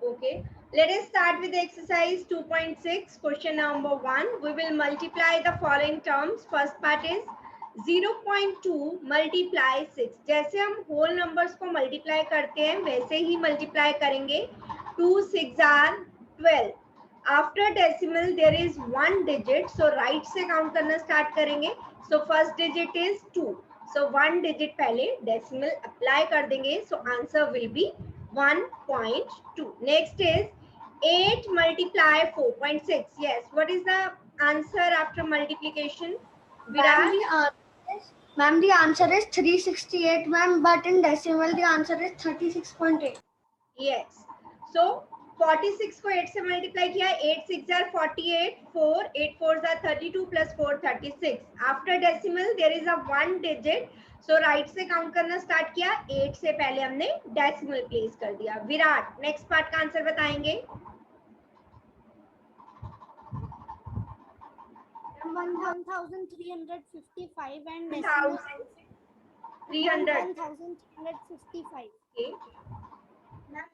Okay, let us start with exercise 2.6. Question number 1. We will multiply the following terms. First part is 0.2 multiply 6. जैसे हम whole numbers को multiply करते हैं वैसे ही multiply करेंगे. 2 6 are 12. After decimal there is one digit, so right से count करना start करेंगे. So first digit is 2. So one digit पहले decimal apply कर देंगे. So answer will be 1.2. Next is 8 multiply 4.6. Yes, what is the answer after multiplication? Virat? Ma'am, the answer is 368, ma'am, but in decimal the answer is 36.8. Yes. So 46 को 8 से multiply किया, 8 6 are 48, 4 8 4 are 32 plus 4 36. After decimal there is a one digit. So right से count करना start किया, 8 से पहले हमने decimal place कर दिया. विराट नेक्स्ट पार्ट का आंसर बताएंगे. 1355 and 1355. Okay.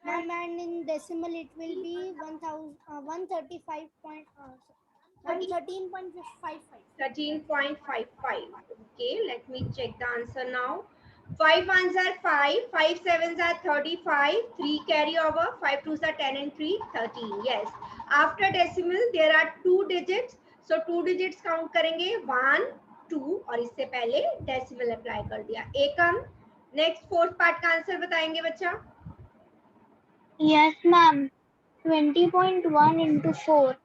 Ma'am, and in decimal it will be 135 13.55. 13.55. Okay, let me check the answer now. 5 ones are 5, 5 sevens are 35, 3 carry over, 5 twos are 10 and 3 13. Yes, after decimal there are two digits, so two digits count करेंगे 1 2 और इससे पहले decimal apply कर दिया. एकम next fourth part का answer बताएंगे बच्चा. Yes, ma'am. 20.1 into 4.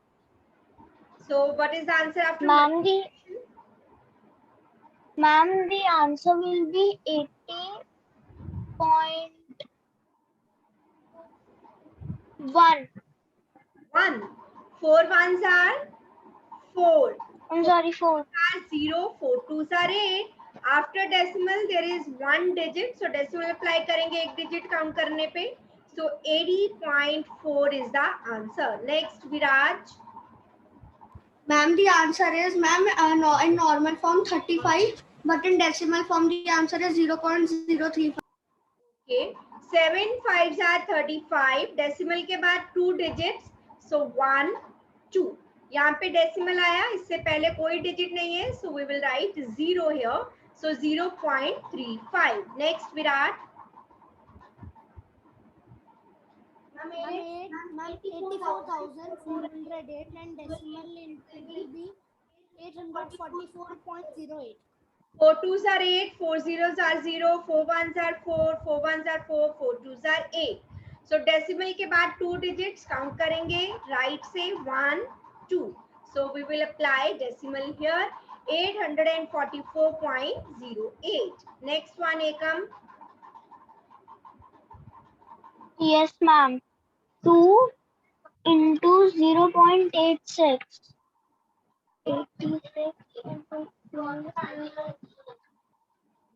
So what is the answer after Ma'am, multiplication? the answer will be 80.1. 1. 4 ones are 4. I'm sorry, 4. 0, 4 twos are 8. After decimal there is one digit, so decimal apply करेंगे एक digit count करने पे. So 80.4 is the answer. Next Viraj. Ma'am, the answer is, ma'am, in normal form 35, but in decimal form the answer is 0.035. Okay, 7 5s are 35. Decimal के बाद two digits, so 1 2. यहाँ पे decimal आया, इससे पहले कोई डिजिट नहीं है, so we will write 0 here. So 0.35. Next Virat. 84,408 and decimal it will be 844.08. 4 twos are 8, 4 zeros are 0, 4 ones are 4, 4 ones are 4, 4 twos are 8. So decimal के बाद two digits count करेंगे, right से 1 2. So we will apply decimal here, 844.08. Next one Ekam. Yes, ma'am. 2 into 0.86. 86 into 1.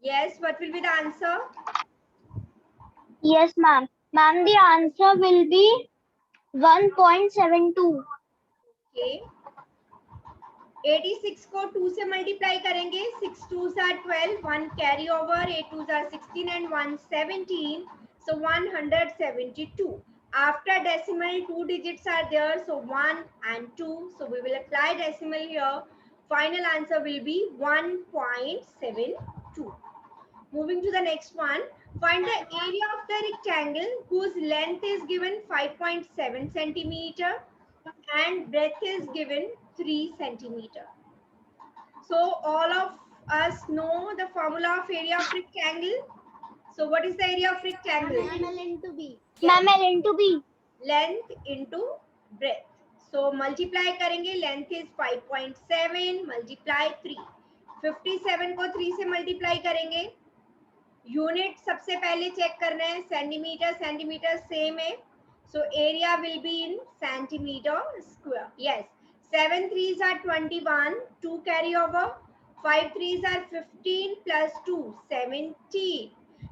Yes, what will be the answer? Yes, ma'am. Ma'am, the answer will be 1.72. Okay. 86 को 2 से multiply करेंगे, 6 2s are 12, 1 carry over, 8 2s are 16 and 1 17, so 172. After decimal two digits are there, so 1 and 2, so we will apply decimal here. Final answer will be 1.72. Moving to the next one, find the area of the rectangle whose length is given 5.7 centimeter and breadth is given 3 centimeter. So all of us know the formula of area of rectangle. So what is the area of rectangle? Ma'am, L into B. Yes. Ma'am, L into B. Length into breadth. So multiply करेंगे, length is 5.7 multiply 3. 57 को 3 से multiply करेंगे. Unit सबसे पहले check करना है, centimetre centimetre same है, so area will be in centimeter square. Yes, 7 3s are 21, 2 carry over, 5 3s are 15 plus 2 17.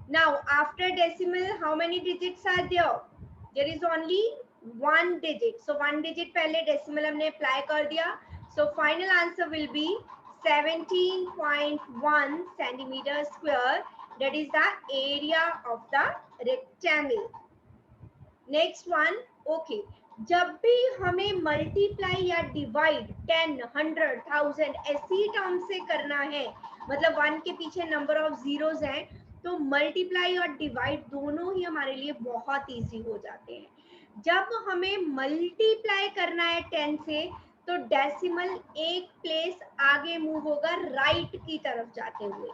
Now after decimal how many digits are there? There is only one digit, so one digit पहले decimal हमने apply कर दिया, so final answer will be 17.1 centimeter square. That is the area of the rectangle. Next one, okay, जब भी हमें multiply या divide 10, 100, 1000 ऐसी term से करना है, मतलब 1 के पीछे नंबर ऑफ जीरोस हैं, तो मल्टीप्लाई और डिवाइड दोनों ही हमारे लिए बहुत इजी हो जाते हैं। जब हमें मल्टीप्लाई करना है 10 से, तो डेसिमल एक प्लेस आगे मूव होगा राइट की तरफ जाते हुए।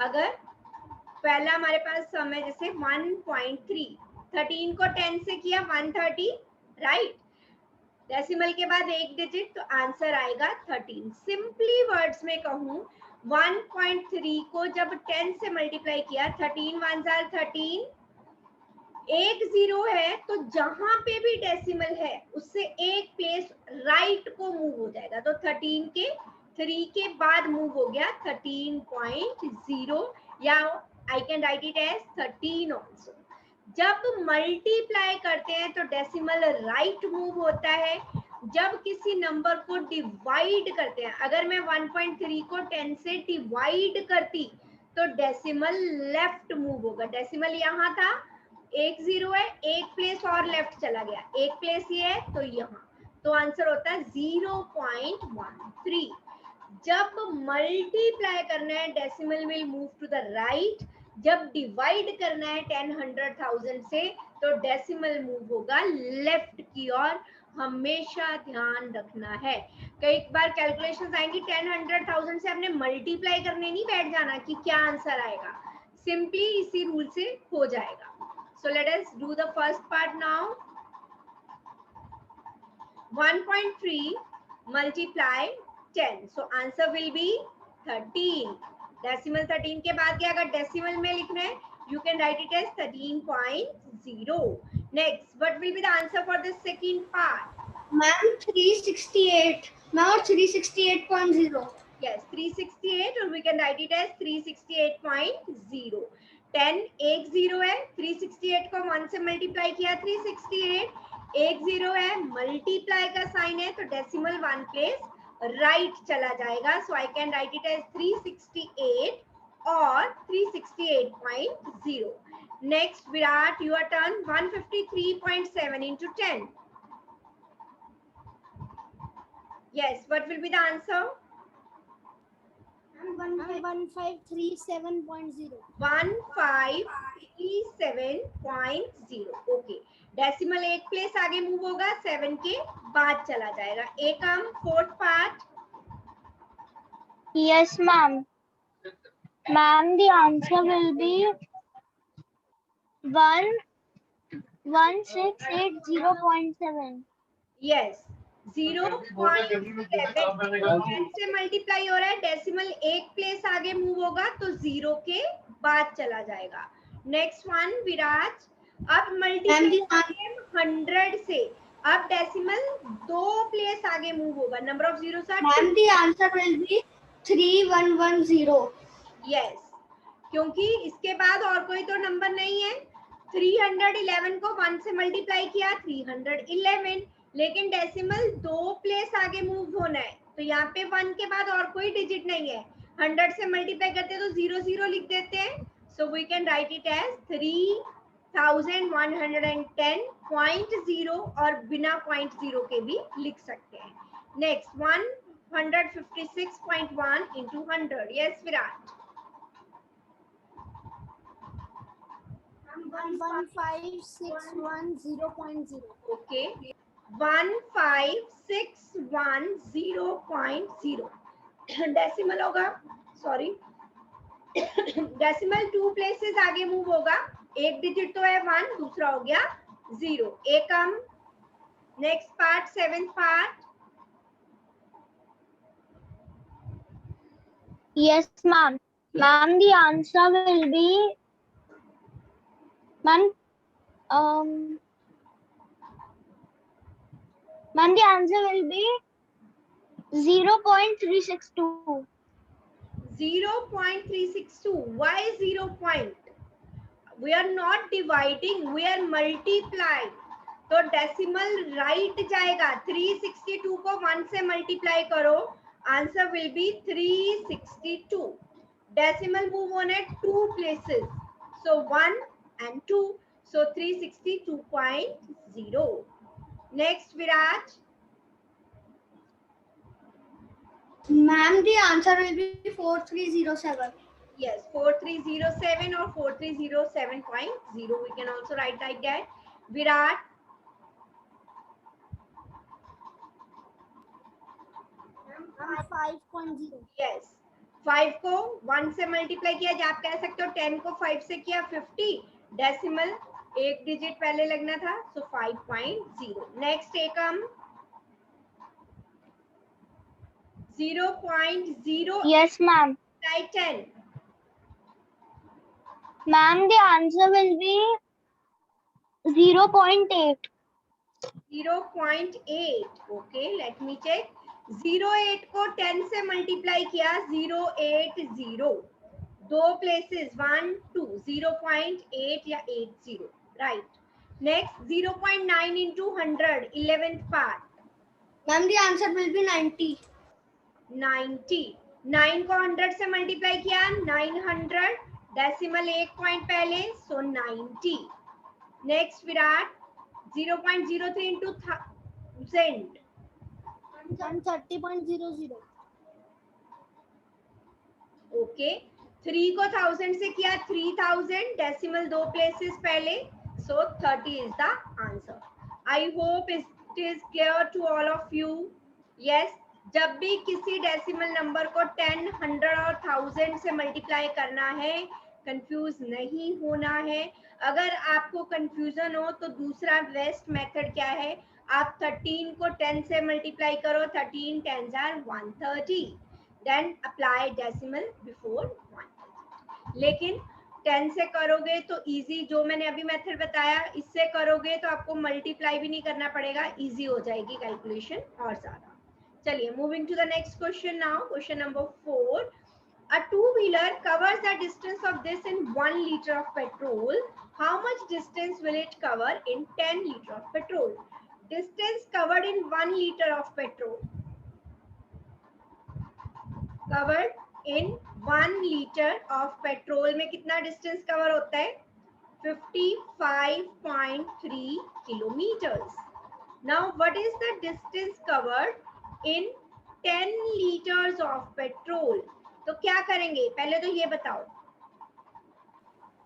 अगर पहला हमारे पास सम है जैसे 1.3, 13 को 10 से किया 130, राइट, डेसिमल के बाद एक डिजिट, तो आंसर आएगा 13। सिंपली वर्ड्स में कहूं, 1.3 को जब 10 से मल्टीप्लाई किया, 13 1 जार 13, एक जीरो है तो जहां पे भी डेसिमल है उससे एक प्लेस राइट को मूव हो जाएगा, तो 13 के 3 के बाद मूव हो गया 13.0, या I can write it as 13 also. जब मल्टीप्लाई करते हैं तो डेसिमल राइट मूव होता है। जब किसी नंबर को डिवाइड करते हैं, अगर मैं 1.3 को 10 से डिवाइड करती तो डेसिमल लेफ्ट मूव होगा। डेसिमल यहाँ था, एक जीरो है, एक प्लेस और लेफ्ट चला गया, एक प्लेस ये है तो यहाँ, तो आंसर होता है 0.13। जब मल्टीप्लाई करना है decimal will move to the right, जब डिवाइड करना है 10, 100, 1000 से, तो डेसिमल मूव होगा लेफ्ट की ओर। हमेशा ध्यान रखना है। कई बार कैलकुलेशंस आएंगी 10, 100, 1000 से, आपने मल्टीप्लाई करने नहीं बैठ जाना कि क्या आंसर आएगा, सिंपली इसी रूल से हो जाएगा। So let us do the first part now. 1.3 multiply 10. So answer will be 13. Decimal 13 के बाद क्या, अगर decimal में लिखना है, you can write it as 13.0. Next, what will be the answer for the second part? Ma'am 368, ma'am और 368.0। Yes, 368, or we can write it as 368.0. 10 एक zero है, 368 को 1 से मल्टीप्लाई किया 368, एक जीरो है, मल्टीप्लाई का साइन है तो डेसिमल 1 प्लेस राइट चला जाएगा। So I can write it as 368 और 368.0। Next Virat, your turn. 153.7 into 10. Yes, what will be the answer? 1537.0। 1537.0। Okay, decimal एक प्लेस आगे मूव होगा, 7 के बाद चला जाएगा। एकम, fourth part. Yes, ma'am. Ma'am, the answer will be 1680.7. Yes, 0.7 से मल्टीप्लाई हो रहा है, डेसिमल एक प्लेस आगे मूव होगा तो 0 के बाद चला जाएगा। नेक्स्ट वन विराज, अब मल्टीप्लाई 100 से, अब डेसिमल 2 प्लेस आगे मूव होगा, number of zeros are. Ma'am the answer will be 3110। Yes, क्योंकि इसके बाद और कोई तो नंबर नहीं है। 311 को 1 से मल्टीप्लाई किया 311, लेकिन डेसिमल 2 प्लेस आगे मूव होना है, तो यहाँ पे 1 के बाद और कोई डिजिट नहीं है। 100 से मल्टीप्लाई करते तो 0 0 लिख देते हैं, so we can write it as 3110.0, और बिना पॉइंट 0 के भी लिख सकते हैं। Next 156.1 into 100. Yes, Virat. 15610.0। Okay. 15610.0 decimal होगा, सॉरी, डेसिमल 2 प्लेसेस आगे मूव होगा, एक डिजिट तो है 1, दूसरा हो गया 0। एकम, next part, seventh part. Yes, ma'am. Ma'am, the answer will be, ma'am, the answer will be 0.362. 0.362. Why 0 point? We are not dividing, we are multiplying. तो डेसिमल राइट जाएगा। 362 को 1 से मल्टीप्लाई करो, answer will B 362। Decimal move होना है 2 places, so 1 and 2, So 362.0. Next, Viraj. Ma'am, the answer will be 4307. Yes, 4307 or 4307.0. We can also write like that. Virat. 5.0. Yes, 5 को 1 से multiply किया, या आप कह सकते हो 10 को 5 से किया 50, डेसिमल एक डिजिट पहले लगना था, सो 5.0. Next Ekam 0.0. Yes, ma'am. Write 10. Ma'am, the answer will be 0.8. 0.8. Okay, let me check. 0.8 को 10 से मल्टीप्लाई किया 0.80. दो प्लेसेस 1 2 0.8 या 80. Right. Next 0.9 into 100 11th part. Ma'am, the answer will be 90. 90. 9 को 100 से मल्टीप्लाई किया 900, डेसिमल एक पॉइंट पहले, सो 90. Next Virat 0.03 into 1000. 30.00. ओके. 3 को 1000 से किया 3000, डेसिमल दो प्लेसेस पहले, so 30 is the answer. I hope it is clear to all of you. Yes, जब भी किसी डेसिमल नंबर को 10, 100 और 1000 से मल्टीप्लाई करना है, कंफ्यूज नहीं होना है. अगर आपको कंफ्यूजन हो तो दूसरा बेस्ट मेथड क्या है, आप 13 को 10 से मल्टीप्लाई करो, 13 10s are 130, then apply decimal before 130. लेकिन 10 से करोगे तो इजी, जो मैंने अभी मेथड बताया इससे करोगे तो आपको मल्टीप्लाई भी नहीं करना पड़ेगा, इजी हो जाएगी कैलकुलेशन और ज्यादा. चलिए, moving to the next question now. Question number 4. A two-wheeler covers the distance of this in 1 liter of petrol. How much distance will it cover in 10 liter of petrol? Distance covered in 1 liter of petrol. Covered in 1 liter of petrol में कितना distance cover होता है? 55.3 kilometers. Now, what is the distance covered in 10 liters of petrol? तो क्या करेंगे, पहले तो ये बताओ.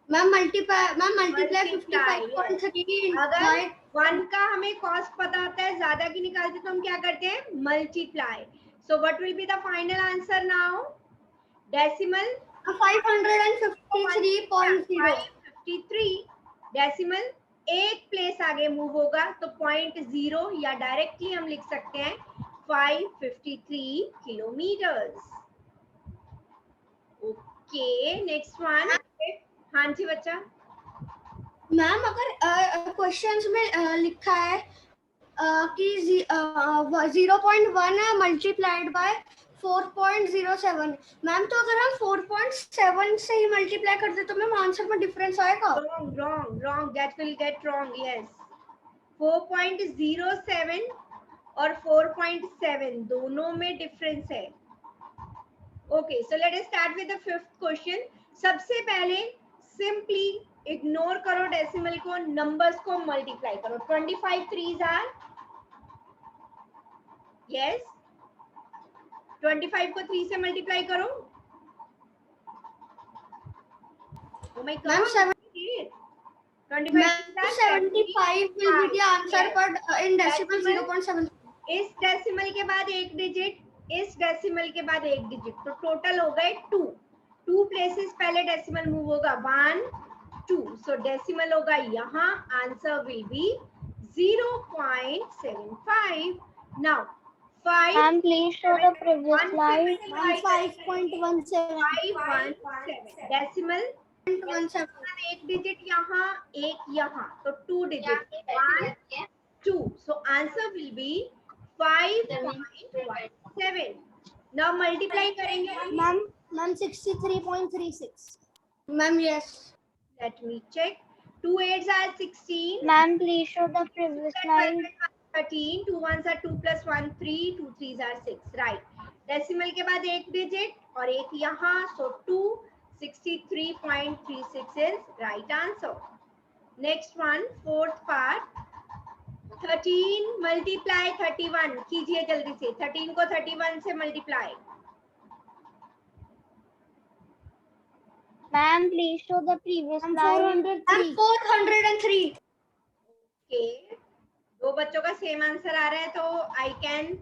मैम मल्टीप्लाई 55.3 अगर 1 का हमें कॉस्ट पता होता है, ज्यादा की निकालते तो हम क्या करते हैं, multiply. So what will be the final answer now? Decimal 553.0. 553. Decimal एक प्लेस आगे मूव होगा तो 0.0, या डायरेक्टली हम लिख सकते हैं 553 किलोमीटर्स. Okay, next one. हाँ जी बच्चा. मैम, अगर क्वेश्चंस में लिखा है कि 0.1 मल्टीप्लाइड बाय 4.07, मैम तो अगर हम 4.7 से ही मल्टीप्लाई करते तो मैम आंसर में डिफरेंस आएगा. wrong, that will get wrong. Yes, 4.07 और 4.7 दोनों में डिफरेंस है. Okay, so let us start with the fifth question. सबसे पहले सिंपली इग्नोर करो डेसिमल को, नंबर्स को मल्टीप्लाई करो. 25 3s are, यस, 25 को 3 से मल्टीप्लाई करो. Oh my God, 75 will be the answer, but in decimal 0.7. इस डेसिमल के बाद एक डिजिट, इस डेसिमल के बाद एक डिजिट, तो टोटल हो गए 2. 2 प्लेसेस पहले डेसिमल मूव होगा, 1 2, सो डेसिमल होगा यहाँ. Answer will B 0.75. Now 5. Ma'am, please show the previous slide. 5.17. Decimal 0.17. एक डिजिट यहाँ, एक यहाँ, तो 2 digit, 1 2, so answer will B 5.17. Now multiply करेंगे. Ma'am 63.36. Ma'am, yes. Let me check. 2 8s are 16. Ma'am, please show the previous slide. 13. 2 1s are 2 plus 1 3. 2 3s are 6. Right. Decimal के बाद एक digit और एक यहाँ, so 263.36 is right answer. Next one, fourth part, 13 multiply 31 कीजिए जल्दी से, 13 को 31 से multiply. Ma'am please show the previous slide. 403. Okay, दो बच्चों का सेम आंसर आ रहा है, तो आई कैन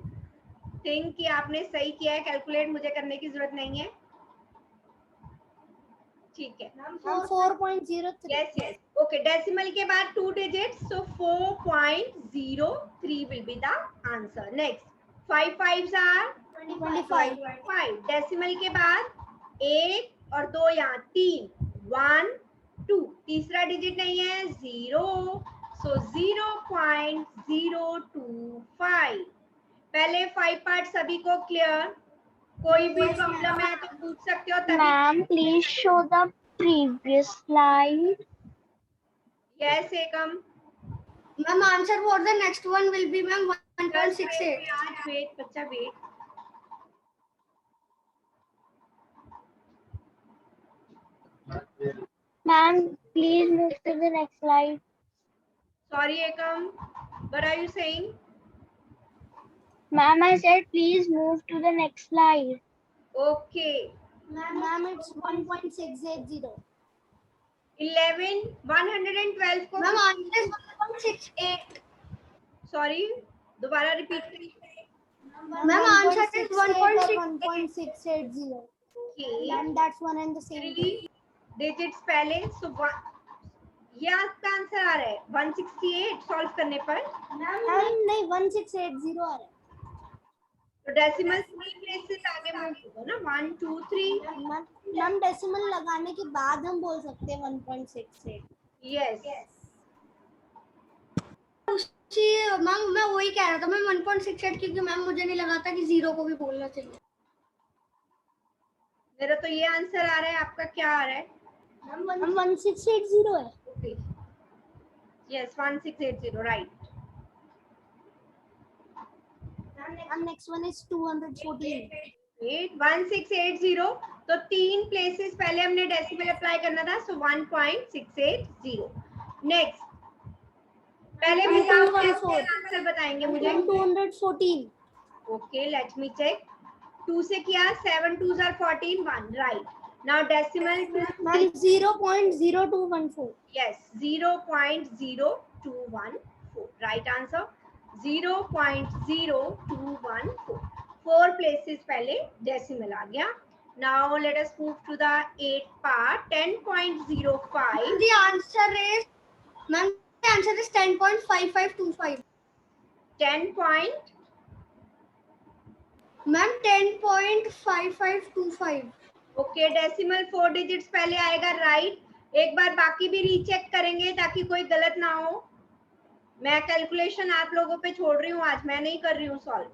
थिंक कि आपने सही किया है। कैलकुलेट मुझे करने की जरूरत नहीं है, ठीक है। 4.03. Yes yes, okay. डेसिमल के बाद 2 digits, so 4.03 will be the answer. Next, 5 5s are 25। Decimal के बाद 1 और 2 यहाँ 3, 1 2, तीसरा डिजिट नहीं है 0, सो 0.025। पहले 5 पार्ट सभी को क्लियर? कोई भी प्रॉब्लम है तो पूछ सकते हो तभी। Ma'am please show the previous slide. Yes Ekam, Ma'am, answer for the next one will be ma'am 1.68. Wait बच्चा wait. Ma'am please move to the next slide. Sorry Ekam, what are you saying? Ma'am I said please move to the next slide. Okay, Ma'am, it's 1.680. 11 112 को Ma'am, answer is 1.68. Sorry दोबारा repeat करिए। Ma'am, answer is 1.68. 1.680. Okay, Ma'am, that's one and the same 3 thing. Digits पहले, सो ये आपका answer आ रहा है 168 solve करने पर। Ma'am, नहीं 1680 आ रहा है. तो डेसिमल 3 प्लेसेस आगे मूव होगा ना, 1 2 3। मैम डेसिमल लगाने के बाद हम बोल सकते हैं 1.68. यस, मैम मैं वही कह रहा था, मैं 1.68 क्योंकि मैम मुझे नहीं लगा था कि 0 को भी बोलना चाहिए। मेरा तो ये आंसर आ रहा है, आपका क्या आ रहा है? मैम 1680 है. Okay, yes 1680 right. And next one is 214. 1680, तो 3 प्लेसेस पहले हमने डेसिमल अप्लाई करना था, सो 1.680। नेक्स्ट, पहले विदाउट डेसिमल आंसर बताएंगे मुझे। 214. Okay, let me check. 2 से किया, 7 2s are 14, 1 right. Now decimal Ma'am 0.0214. yes 0.0214 right answer 0.0214। 4 places पहले डेसिमल आ गया। Now let us move to the 8th part, 10.05। The answer is, ma'am, the answer is 10.5525. 10 point, Ma'am, 10.5525. Okay. Decimal 4 digits पहले आएगा right. एक बार बाकी भी recheck करेंगे ताकि कोई गलत ना हो। मैं कैलकुलेशन आप लोगों पे छोड़ रही हूँ, आज मैं नहीं कर रही हूँ सॉल्व।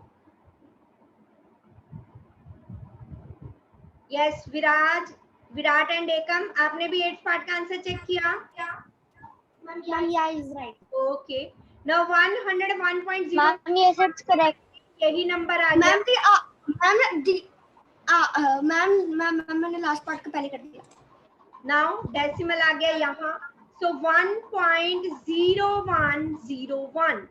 यस विराट एंड एकम, आपने भी 8th पार्ट का आंसर चेक किया? Ma'am, yeah, is right. Okay, now 101.0 ma'am ये इट्स करेक्ट। यही नंबर आ गया। मैम मैंने लास्ट पार्ट का पहले कर दिया। नाउ डेसिमल आ गया यहाँ, सो 1.0101।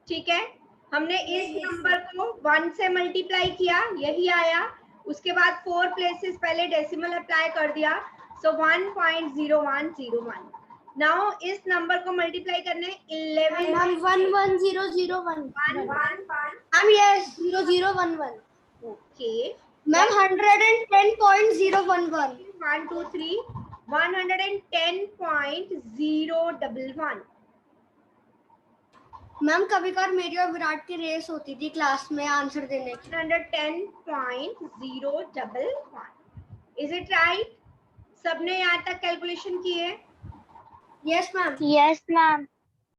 ठीक है, हमने इस नंबर को 1 से मल्टीप्लाई किया, यही आया। उसके बाद 4 प्लेसेस पहले डेसिमल अप्लाई कर दिया, सो 1.0101। नाउ इस नंबर को मल्टीप्लाई करने 11 Ma'am 11001. Ma'am yes 0011। Okay, ma'am 110.011। 1 2 3 110.011। Ma'am कभी कभार मेरी और विराट की रेस होती थी क्लास में आंसर देने की। 110.011। Is it right? सबने यहाँ तक कैलकुलेशन की है? Yes ma'am. Yes ma'am.